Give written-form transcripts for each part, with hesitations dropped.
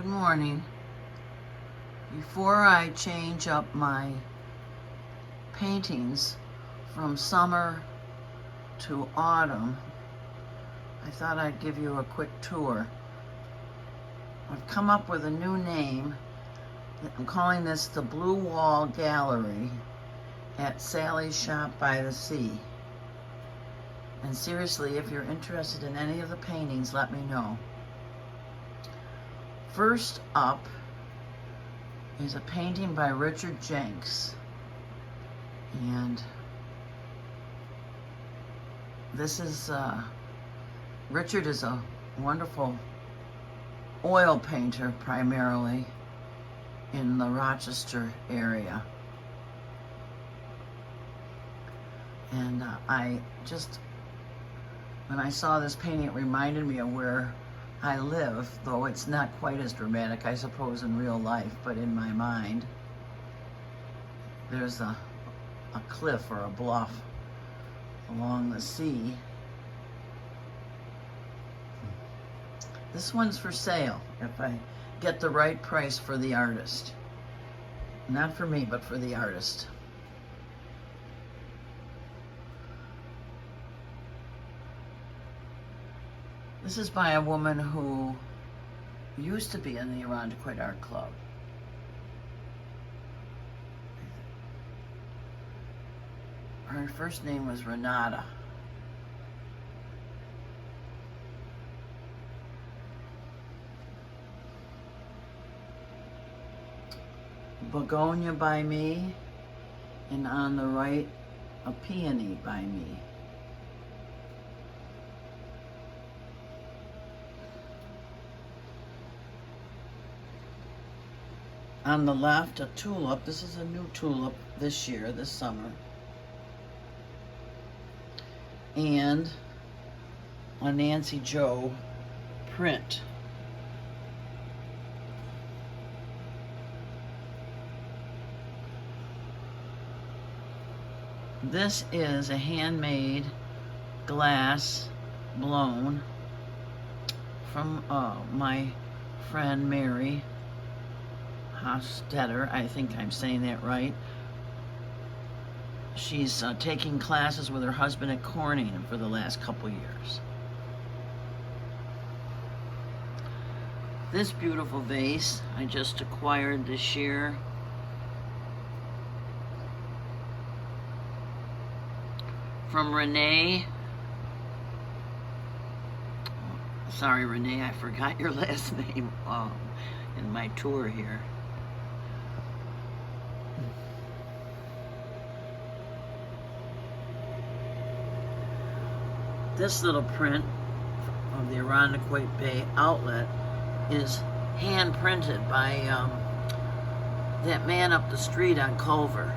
Good morning. Before I change up my paintings from summer to autumn, I thought I'd give you a quick tour. I've come up with a new name. I'm calling this the Blue Wall Gallery at Sally's Shop by the Sea. And seriously, if you're interested in any of the paintings, let me know. First up is a painting by Richard Jenks, and this is Richard is a wonderful oil painter, primarily in the Rochester area, and when I saw this painting, it reminded me of where I live, though it's not quite as dramatic, I suppose, in real life, but in my mind, there's a cliff or a bluff along the sea. This one's for sale, if I get the right price for the artist. Not for me, but for the artist. This is by a woman who used to be in the Irondequoit Art Club. Her first name was Renata. Begonia by me, and on the right, a peony by me. On the left, a tulip. This is a new tulip this year, this summer. And a Nancy Jo print. This is a handmade glass blown from my friend Mary Hostetter, I think I'm saying that right. She's taking classes with her husband at Corning for the last couple years. This beautiful vase I just acquired this year. From Renee. Sorry, Renee, I forgot your last name in my tour here. This little print of the Irondequoit Bay outlet is hand printed by that man up the street on Culver.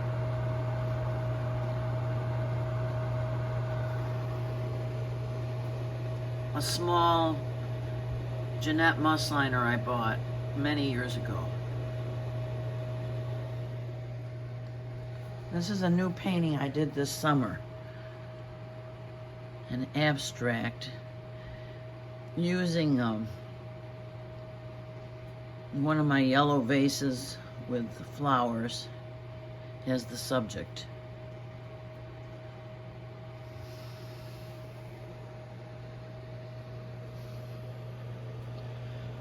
A small Jeanette musliner I bought many years ago. This is a new painting I did this summer. An abstract using one of my yellow vases with flowers as the subject.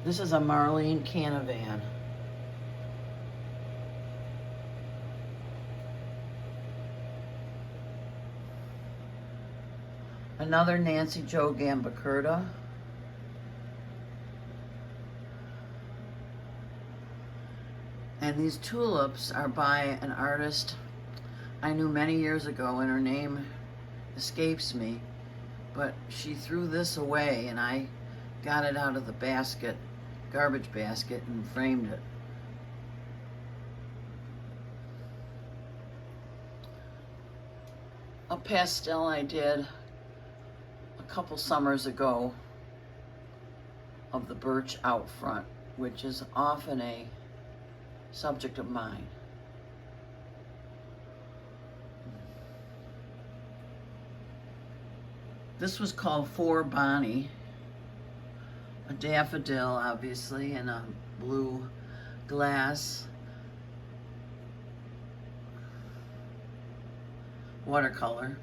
This is a Marlene Canavan. Another Nancy Jo Gambacurta. And these tulips are by an artist I knew many years ago, and her name escapes me, but she threw this away and I got it out of the basket, garbage basket, and framed it. A pastel I did a couple summers ago of the birch out front, which is often a subject of mine. This was called For Bonnie, a daffodil, obviously, and a blue glass watercolor.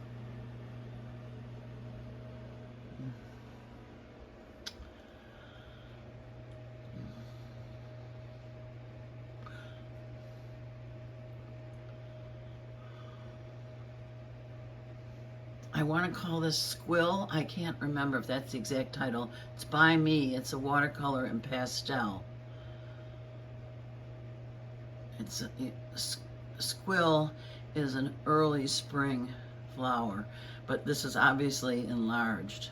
I want to call this Squill. I can't remember if that's the exact title. It's by me. It's a watercolor and pastel. Squill is an early spring flower, but this is obviously enlarged.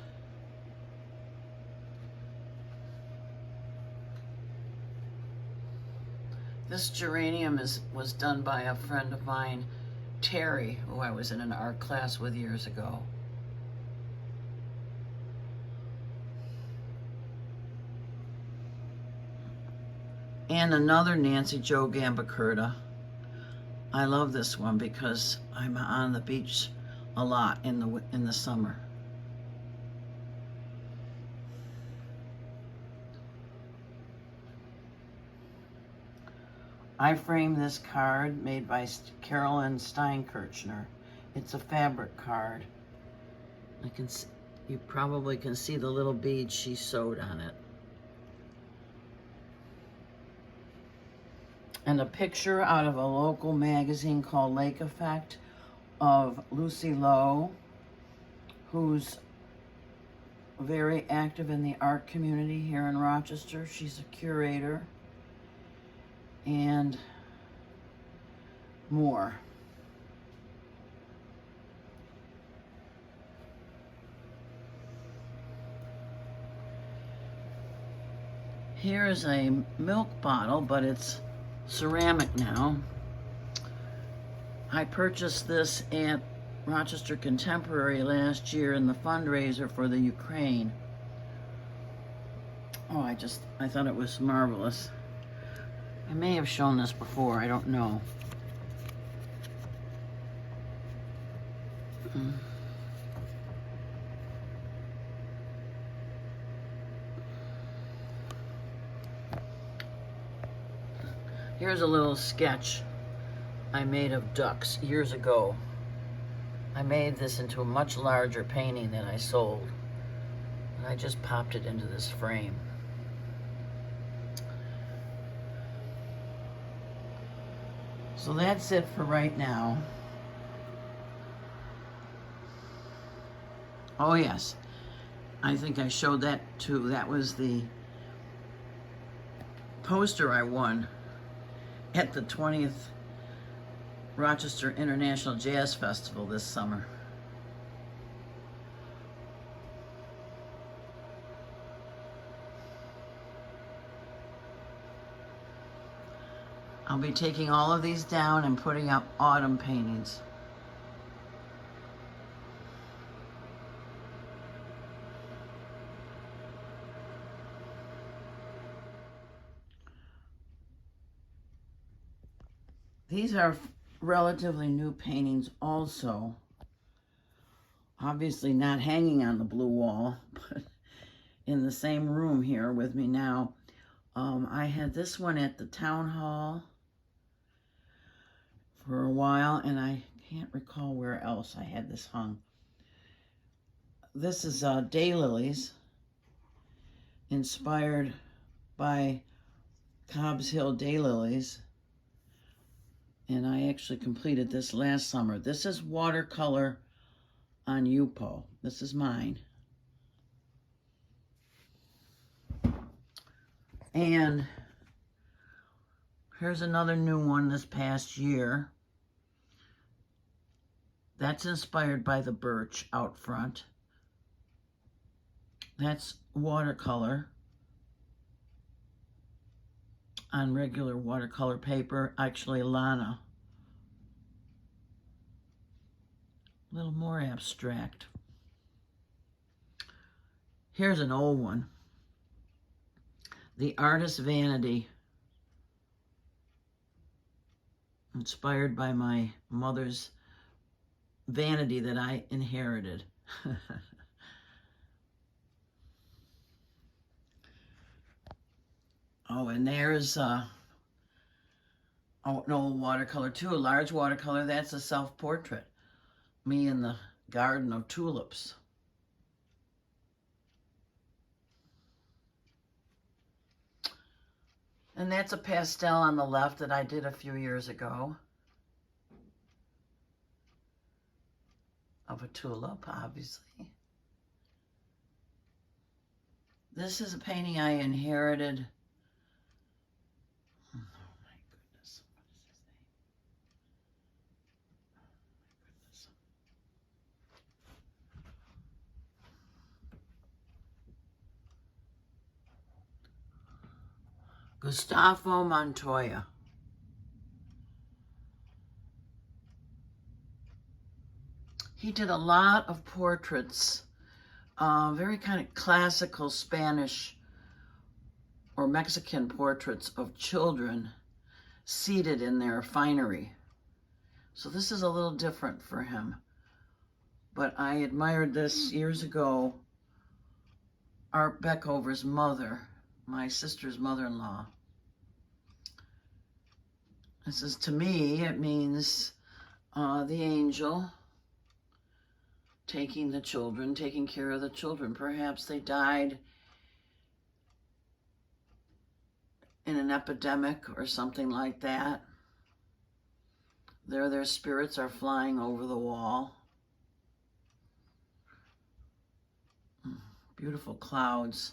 This geranium was done by a friend of mine, Terry, who I was in an art class with years ago. And another Nancy Jo Gambacerta. I love this one because I'm on the beach a lot in the summer. I framed this card made by Carolyn Steinkirchner. It's a fabric card. You probably can see the little beads she sewed on it. And a picture out of a local magazine called Lake Effect of Lucy Lowe, who's very active in the art community here in Rochester. She's a curator and more. Here is a milk bottle, but it's ceramic now. I purchased this at Rochester Contemporary last year in the fundraiser for the Ukraine. Oh, I thought it was marvelous. I may have shown this before, I don't know. Here's a little sketch I made of ducks years ago. I made this into a much larger painting that I sold. And I just popped it into this frame. So that's it for right now. Oh yes, I think I showed that too. That was the poster I won at the 20th Rochester International Jazz Festival this summer. I'll be taking all of these down and putting up autumn paintings. These are relatively new paintings also. Obviously not hanging on the blue wall, but in the same room here with me now. I had this one at the town hall for a while, and I can't recall where else I had this hung. This is daylilies, inspired by Cobb's Hill daylilies. And I actually completed this last summer. This is watercolor on Yupo. This is mine. And here's another new one this past year. That's inspired by the birch out front. That's watercolor on regular watercolor paper, actually Lana. A little more abstract. Here's an old one. The Artist's Vanity, inspired by my mother's vanity that I inherited. Oh, and there's oh no, watercolor too, a large watercolor. That's a self-portrait. Me in the garden of tulips. And that's a pastel on the left that I did a few years ago. Of a tulip, obviously. This is a painting I inherited. Oh my goodness, what is his name? Gustavo Montoya. He did a lot of portraits, very kind of classical Spanish or Mexican portraits of children seated in their finery. So this is a little different for him. But I admired this years ago. Art Beckover's mother, my sister's mother-in-law. This is, to me, it means the angel taking the children, taking care of the children. Perhaps they died in an epidemic or something like that. Their spirits are flying over the wall. Beautiful clouds,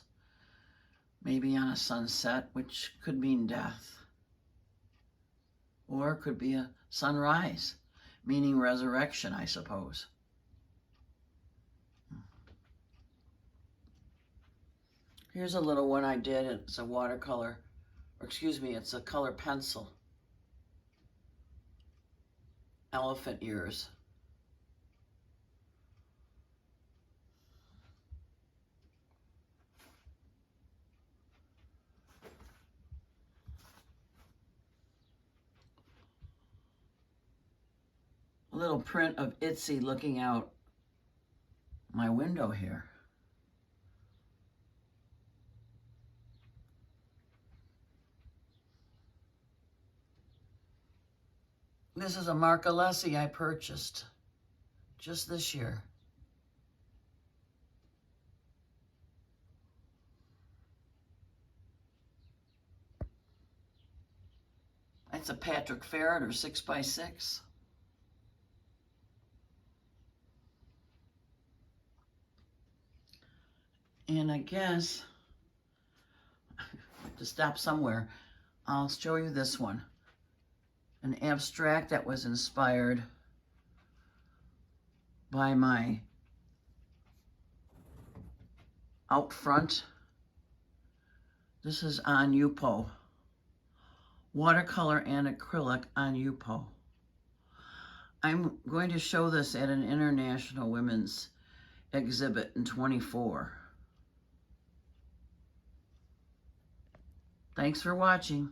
maybe on a sunset, which could mean death. Or it could be a sunrise, meaning resurrection, I suppose. Here's a little one I did. It's a watercolor, or excuse me, it's a color pencil. Elephant ears. A little print of Itsy looking out my window here. This is a Marcolesi I purchased just this year. It's a Patrick Farrader 6x6. And I guess, I have to stop somewhere. I'll show you this one. An abstract that was inspired by my out front. This is on Yupo. Watercolor and acrylic on Yupo. I'm going to show this at an international women's exhibit in 24. Thanks for watching.